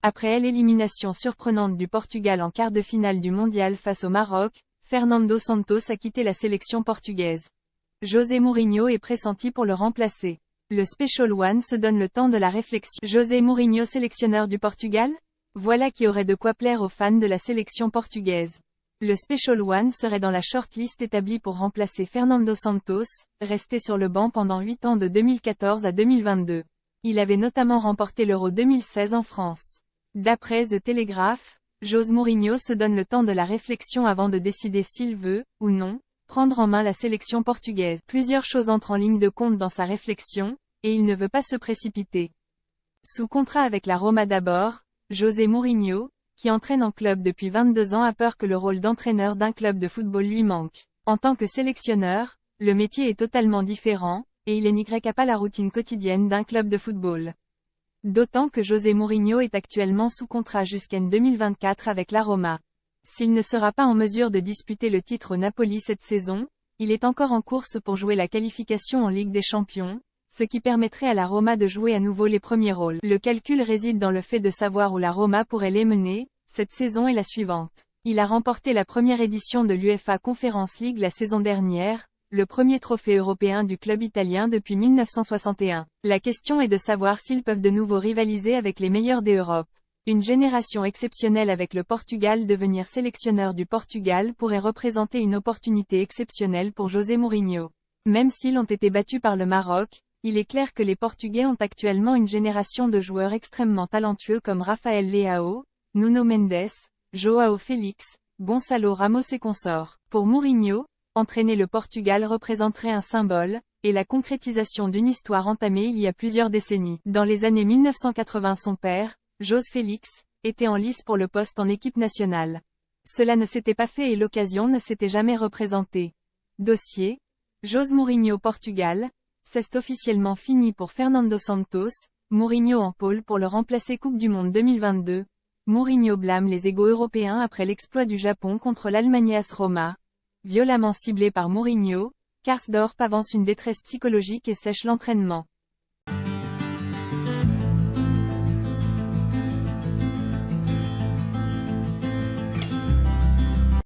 Après l'élimination surprenante du Portugal en quart de finale du mondial face au Maroc, Fernando Santos a quitté la sélection portugaise. José Mourinho est pressenti pour le remplacer. Le Special One se donne le temps de la réflexion. José Mourinho sélectionneur du Portugal? Voilà qui aurait de quoi plaire aux fans de la sélection portugaise. Le Special One serait dans la shortlist établie pour remplacer Fernando Santos, resté sur le banc pendant 8 ans de 2014 à 2022. Il avait notamment remporté l'Euro 2016 en France. D'après The Telegraph, José Mourinho se donne le temps de la réflexion avant de décider s'il veut, ou non, prendre en main la sélection portugaise. Plusieurs choses entrent en ligne de compte dans sa réflexion, et il ne veut pas se précipiter. Sous contrat avec la Roma d'abord, José Mourinho, qui entraîne en club depuis 22 ans a peur que le rôle d'entraîneur d'un club de football lui manque. En tant que sélectionneur, le métier est totalement différent, et il n'y a pas la routine quotidienne d'un club de football. D'autant que José Mourinho est actuellement sous contrat jusqu'en 2024 avec la Roma. S'il ne sera pas en mesure de disputer le titre au Napoli cette saison, il est encore en course pour jouer la qualification en Ligue des Champions, ce qui permettrait à la Roma de jouer à nouveau les premiers rôles. Le calcul réside dans le fait de savoir où la Roma pourrait les mener, cette saison et la suivante. Il a remporté la première édition de l'UEFA Conference League la saison dernière, le premier trophée européen du club italien depuis 1961. La question est de savoir s'ils peuvent de nouveau rivaliser avec les meilleurs d'Europe. Une génération exceptionnelle avec le Portugal. Devenir sélectionneur du Portugal pourrait représenter une opportunité exceptionnelle pour José Mourinho. Même s'ils ont été battus par le Maroc, il est clair que les Portugais ont actuellement une génération de joueurs extrêmement talentueux comme Rafael Leao, Nuno Mendes, João Félix, Gonçalo Ramos et consorts. Pour Mourinho, entraîner le Portugal représenterait un symbole, et la concrétisation d'une histoire entamée il y a plusieurs décennies. Dans les années 1980 son père, João Félix, était en lice pour le poste en équipe nationale. Cela ne s'était pas fait et l'occasion ne s'était jamais représentée. Dossier. José Mourinho Portugal. C'est officiellement fini pour Fernando Santos, Mourinho en pôle pour le remplacer Coupe du Monde 2022. Mourinho blâme les égos européens après l'exploit du Japon contre l'Allemagne AS Roma. Violemment ciblé par Mourinho, Karsdorp avance une détresse psychologique et sèche l'entraînement.